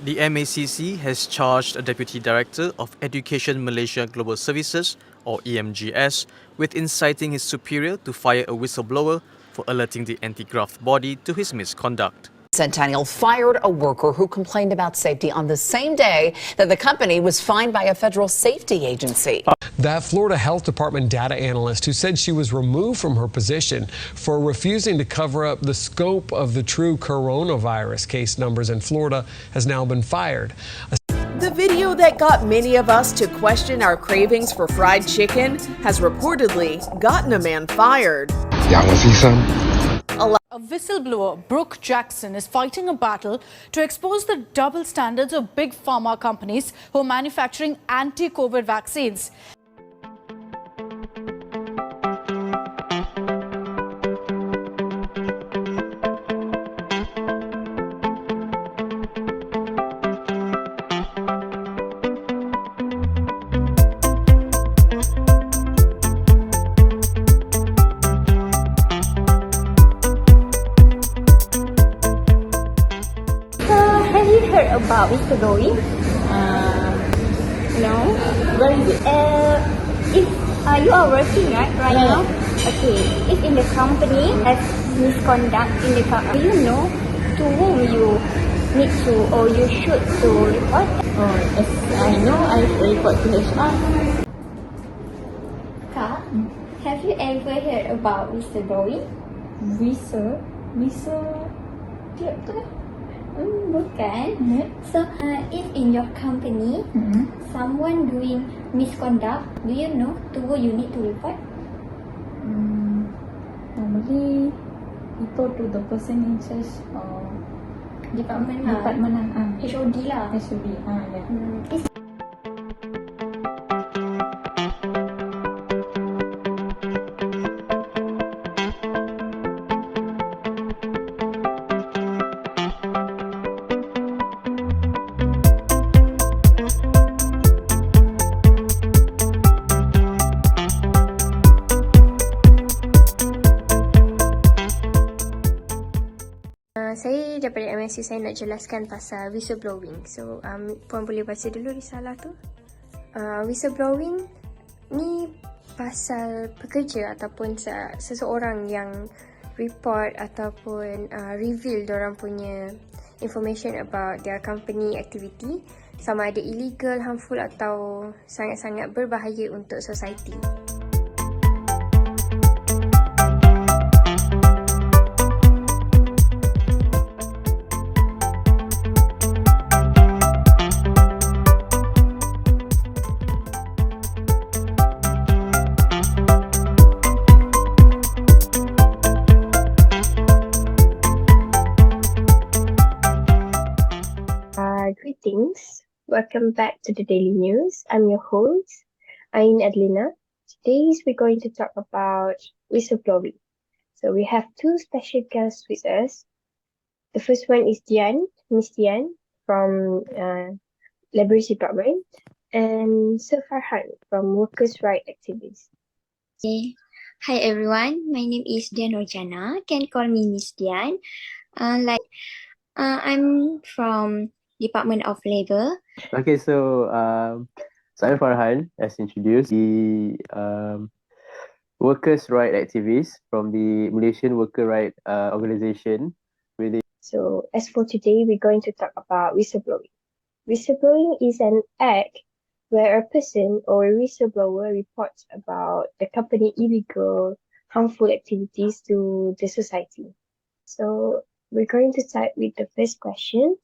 The MACC has charged a Deputy Director of Education Malaysia Global Services, or EMGS, with inciting his superior to fire a whistleblower for alerting the anti-graft body to his misconduct. Centennial fired a worker who complained about safety on the same day that the company was fined by a federal safety agency. That Florida Health Department data analyst who said she was removed from her position for refusing to cover up the scope of the true coronavirus case numbers in Florida has now been fired. The video that got many of us to question our cravings for fried chicken has reportedly gotten a man fired. A whistleblower, Brooke Jackson, is fighting a battle to expose the double standards of big pharma companies who are manufacturing anti-COVID vaccines. About whistleblowing? No. Where is it? If you are working right now, okay. If in the company has misconduct in the company, you know to whom you need to or you should to report. Oh, yes, I know. I report to HR. Kak, have you ever heard about whistleblowing? Whistle? Dia betul kan? Bukan. So, if in your company, someone doing misconduct, do you know to who you need to report? Normally, report to the person in charge Department HOD lah. HOD, yeah. Saya daripada MSU, saya nak jelaskan pasal whistleblowing. So, puan boleh baca dulu risalah tu. Whistleblowing ni pasal pekerja ataupun seseorang yang report ataupun reveal diorang punya information about their company activity, sama ada illegal, harmful atau sangat-sangat berbahaya untuk society. Greetings. Welcome back to the Daily News. I'm your host, Ain Adleena. Today we're going to talk about whistleblowing. So we have two special guests with us. The first one is Dian, Miss Dian from Library Department, and Sir Fharhan from Workers' Rights Activists. Okay. Hi everyone, my name is Dian Nurjanah. Can call me Miss Dian. I'm from Department of Labour. Okay, so I'm Fharhan, as introduced, the workers' right activist from the Malaysian Worker Right Organisation. So as for today, we're going to talk about whistleblowing. Whistleblowing is an act where a person or a whistleblower reports about the company illegal, harmful activities to the society. So we're going to start with the first question.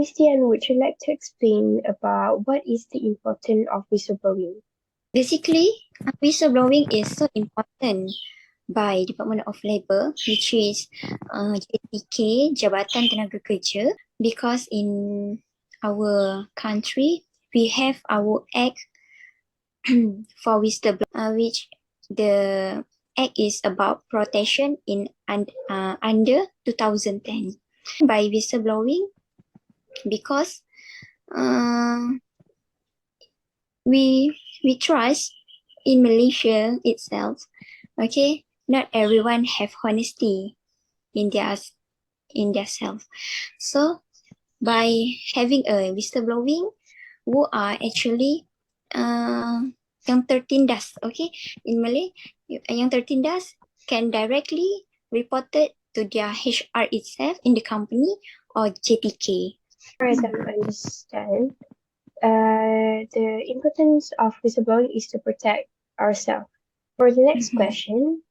Ms. Dian, would you like to explain about what is the importance of whistleblowing? Basically, whistleblowing is so important by Department of Labour, which is JTK, Jabatan Tenaga Kerja, because in our country, we have our act for whistleblowing, which the act is about protection in under 2010. By whistleblowing, because we trust in Malaysia itself. Okay, not everyone have honesty in their self. So by having a whistleblowing who are actually yang 13 das, okay? In Malay, yang 13 das can directly report it to their HR itself in the company or JTK. As I understand, the importance of whistleblowing is to protect ourselves. For the next question,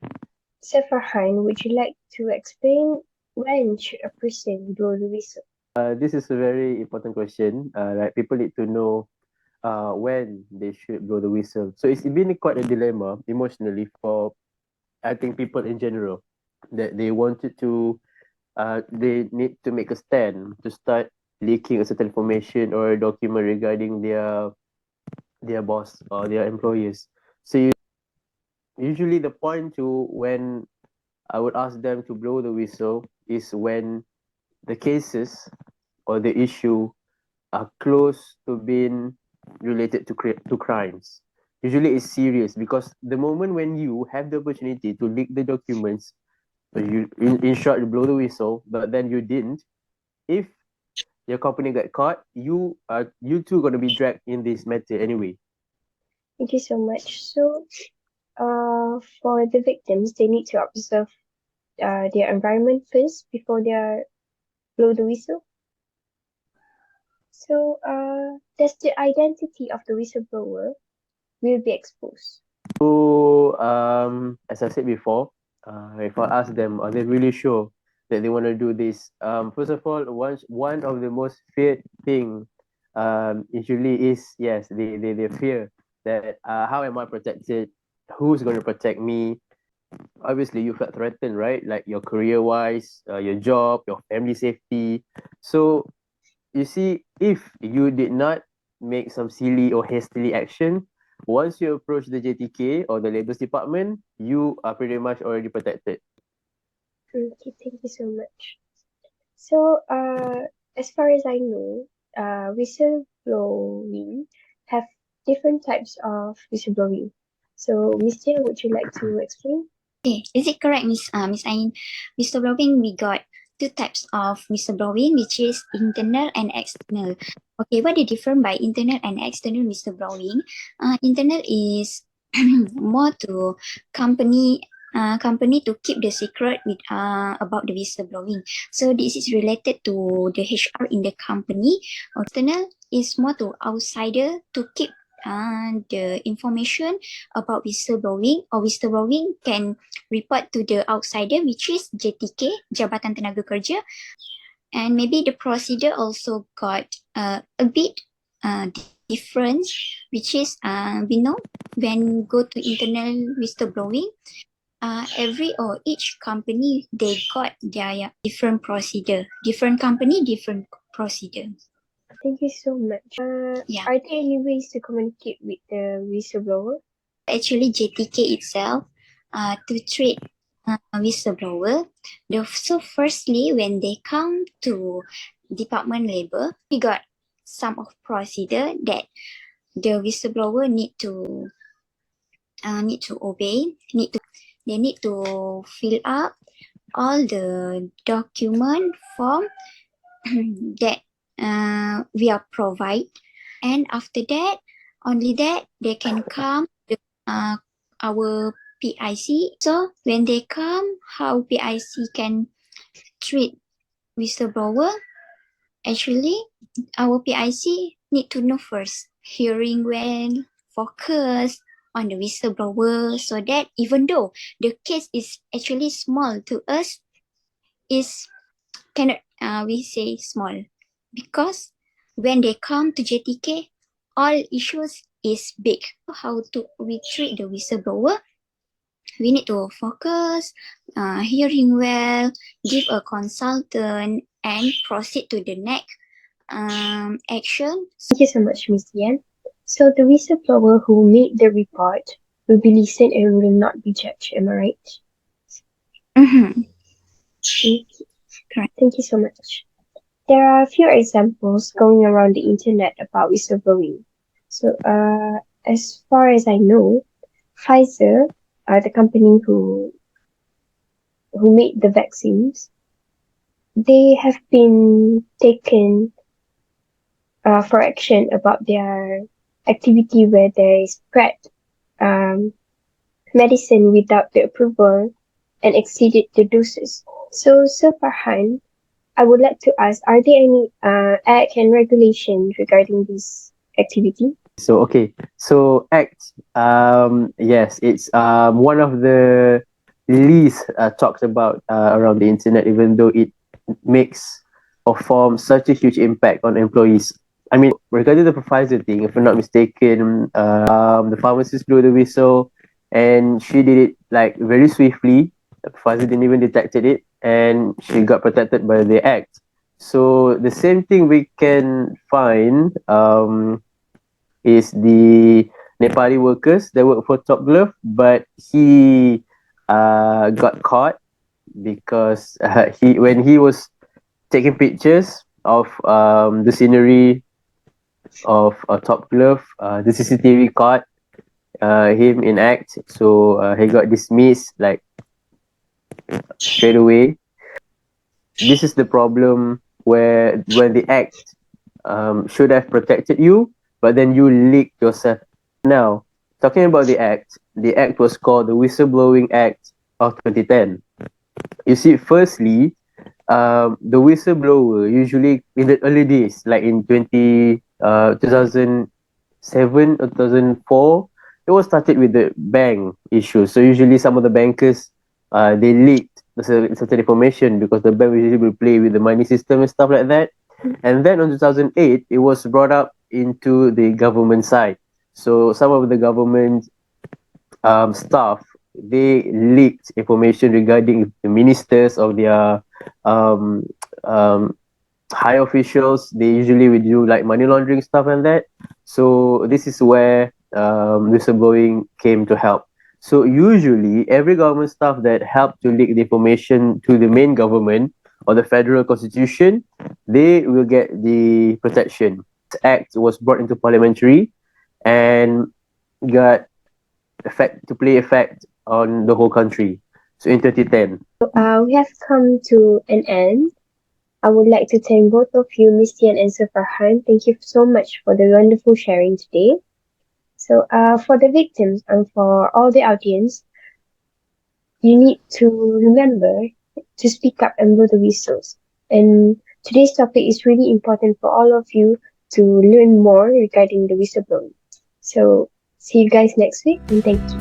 Sir Fharhan, would you like to explain when should a person blow the whistle? This is a very important question. Like people need to know when they should blow the whistle. So it's been quite a dilemma emotionally for, I think, people in general, that they wanted to, they need to make a stand to start leaking a certain information or a document regarding their boss or their employers. So usually the point to when I would ask them to blow the whistle is when the cases or the issue are close to being related to crimes. Usually it's serious because the moment when you have the opportunity to leak the documents, or you in short you blow the whistle, but then you didn't, if your company got caught, you too gonna be dragged in this matter anyway. Thank you so much. So, for the victims, they need to observe their environment first before they blow the whistle. So, does the identity of the whistleblower will be exposed? So as I said before, if I ask them, are they really sure that they want to do this? First of all, one of the most feared thing usually is, yes, they fear that how am I protected? Who's going to protect me? Obviously you felt threatened, right? Like your career wise, your job, your family safety. So you see, if you did not make some silly or hastily action, once you approach the JTK or the labels department, you are pretty much already protected. Okay, thank you so much. So, as far as I know, whistleblowing have different types of whistleblowing. So, Miss Dian, would you like to explain? Okay, is it correct, Miss Ain? Whistleblowing, we got two types of whistleblowing, which is internal and external. Okay, what the difference by internal and external whistleblowing? Internal is more to company to keep the secret with about the whistleblowing. So this is related to the HR in the company. External is more to outsider to keep the information about whistleblowing, or whistleblowing can report to the outsider, which is JTK, Jabatan Tenaga Kerja. And maybe the procedure also got a bit different, which is we know when go to internal whistleblowing, every or each company, they got their different procedure. Different company, different procedure. Thank you so much. Yeah. Are there any ways to communicate with the whistleblower? Actually, JTK itself, to treat whistleblower. So firstly, when they come to department labor, we got some of procedure that the whistleblower need to obey. They need to fill up all the document form that we are provide, and after that, only that they can come to our PIC. So when they come, how PIC can treat whistleblower? Actually, our PIC need to know first, hearing well, focus on the whistleblower, so that even though the case is actually small to us, is cannot we say small, because when they come to JTK, all issues is big. How to we treat the whistleblower? We need to focus, hearing well, give a consultant, and proceed to the next action. Thank you so much, Miss Dian. So the whistleblower who made the report will be listened and will not be judged. Am I right? Mm-hmm. Okay. Correct. Thank you so much. There are a few examples going around the internet about whistleblowing. So, as far as I know, Pfizer, the company who made the vaccines, they have been taken for action about their activity where they spread medicine without the approval and exceeded the doses. So, Fharhan, I would like to ask, are there any act and regulations regarding this activity? So okay, so ACT, yes, it's one of the least talked about around the internet, even though it makes or forms such a huge impact on employees. I mean, regarding the Pfizer thing, if I'm not mistaken, the pharmacist blew the whistle, and she did it like very swiftly. Pfizer didn't even detected it, and she got protected by the ACT. So the same thing we can find is the Nepali workers that work for Top Glove, but he got caught because when he was taking pictures of the scenery of Top Glove, the CCTV caught him in act, so he got dismissed like straight away. This is the problem where when the act should have protected you, but then you leaked yourself. Now, talking about the act was called the Whistleblowing Act of 2010. You see, firstly, the whistleblower usually in the early days, like in 2007 or 2004, it was started with the bank issue. So usually some of the bankers, they leaked certain information because the bank usually will play with the money system and stuff like that. And then in 2008, it was brought up into the government side. So some of the government staff, they leaked information regarding the ministers of their um, um, high officials. They usually would do like money laundering stuff and that. So this is where whistleblowing came to help. So usually every government staff that helped to leak the information to the main government or the federal constitution, they will get the protection. This act was brought into parliamentary and got effect on the whole country. So in 2010. We have come to an end. I would like to thank both of you, Miss Dian and Sir Fharhan. Thank you so much for the wonderful sharing today. So, for the victims and for all the audience, you need to remember to speak up and blow the whistles. And today's topic is really important for all of you to learn more regarding the whistleblowing. So, see you guys next week and thank you.